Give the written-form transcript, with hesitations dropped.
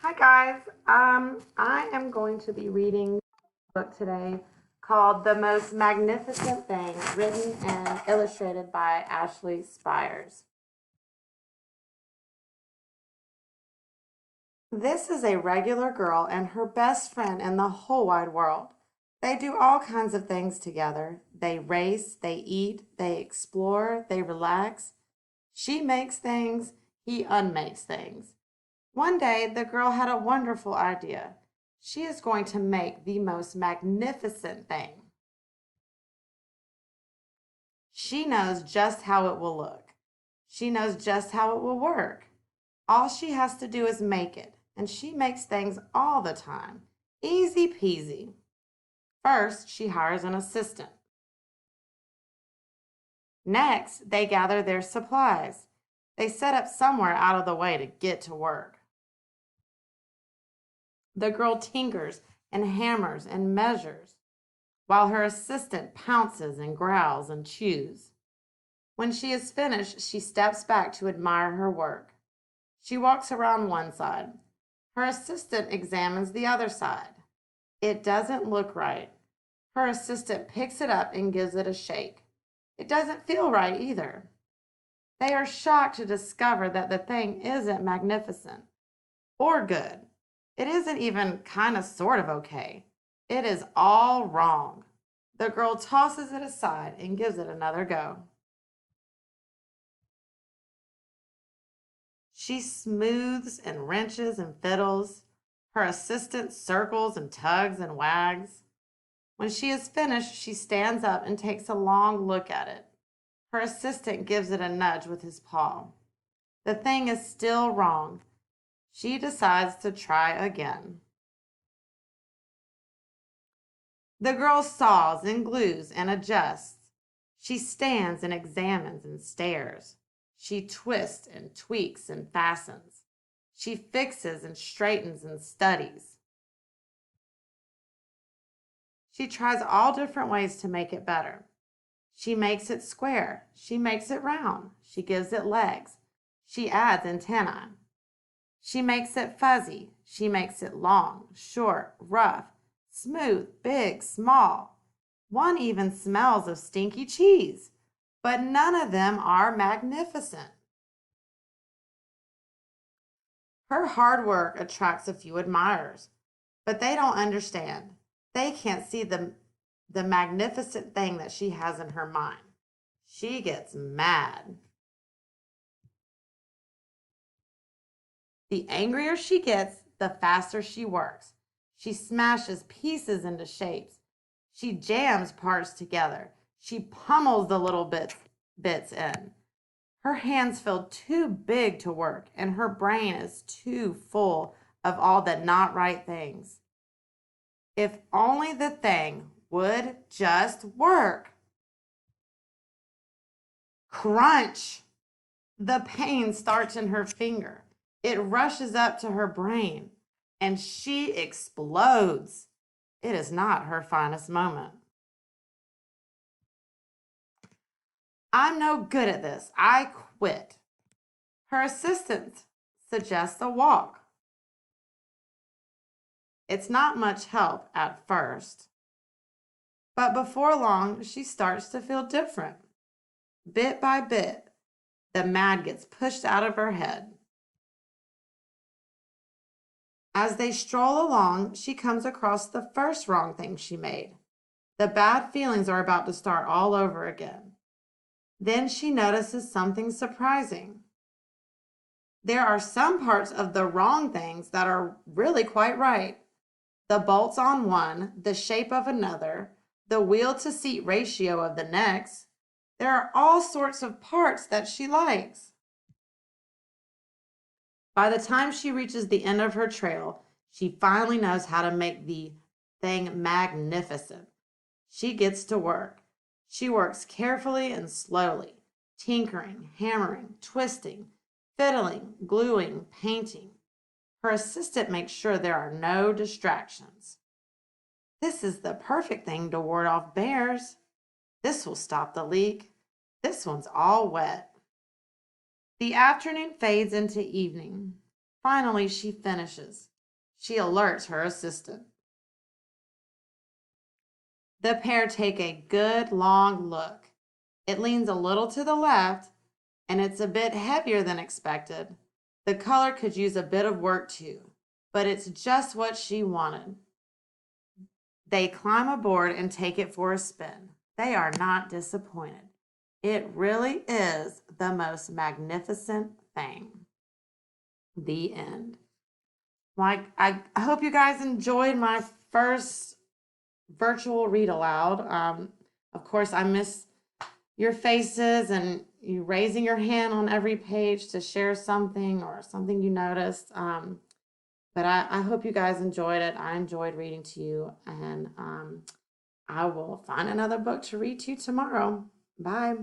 Hi guys. I am going to be reading a book today called The Most Magnificent Thing, written and illustrated by Ashley Spires. This is a regular girl and her best friend in the whole wide world. They do all kinds of things together. They race, they eat, they explore, they relax. She makes things, he unmakes things. One day, the girl had a wonderful idea. She is going to make the most magnificent thing. She knows just how it will look. She knows just how it will work. All she has to do is make it, and she makes things all the time. Easy peasy. First, she hires an assistant. Next, they gather their supplies. They set up somewhere out of the way to get to work. The girl tinkers and hammers and measures, while her assistant pounces and growls and chews. When she is finished, she steps back to admire her work. She walks around one side. Her assistant examines the other side. It doesn't look right. Her assistant picks it up and gives it a shake. It doesn't feel right either. They are shocked to discover that the thing isn't magnificent or good. It isn't even kind of sort of okay. It is all wrong. The girl tosses it aside and gives it another go. She smooths and wrenches and fiddles. Her assistant circles and tugs and wags. When she is finished, she stands up and takes a long look at it. Her assistant gives it a nudge with his paw. The thing is still wrong. She decides to try again. The girl saws and glues and adjusts. She stands and examines and stares. She twists and tweaks and fastens. She fixes and straightens and studies. She tries all different ways to make it better. She makes it square. She makes it round. She gives it legs. She adds antennae. She makes it fuzzy. She makes it long, short, rough, smooth, big, small. One even smells of stinky cheese, but none of them are magnificent. Her hard work attracts a few admirers, but they don't understand. They can't see the magnificent thing that she has in her mind. She gets mad. The angrier she gets, the faster she works. She smashes pieces into shapes. She jams parts together. She pummels the little bits in. Her hands feel too big to work, and her brain is too full of all the not right things. If only the thing would just work. Crunch! The pain starts in her finger. It rushes up to her brain, and she explodes. It is not her finest moment. I'm no good at this. I quit. Her assistant suggests a walk. It's not much help at first, but before long, she starts to feel different. Bit by bit, the mad gets pushed out of her head. As they stroll along, she comes across the first wrong thing she made. The bad feelings are about to start all over again. Then she notices something surprising. There are some parts of the wrong things that are really quite right. The bolts on one, the shape of another, the wheel to seat ratio of the next. There are all sorts of parts that she likes. By the time she reaches the end of her trail, she finally knows how to make the thing magnificent. She gets to work. She works carefully and slowly, tinkering, hammering, twisting, fiddling, gluing, painting. Her assistant makes sure there are no distractions. This is the perfect thing to ward off bears. This will stop the leak. This one's all wet. The afternoon fades into evening. Finally, she finishes. She alerts her assistant. The pair take a good long look. It leans a little to the left, and it's a bit heavier than expected. The color could use a bit of work too, but it's just what she wanted. They climb aboard and take it for a spin. They are not disappointed. It really is the most magnificent thing. The end. Like, I hope you guys enjoyed my first virtual read aloud. Of course, I miss your faces and you raising your hand on every page to share something or something you noticed. But I hope you guys enjoyed it. I enjoyed reading to you, and I will find another book to read to you tomorrow. Bye.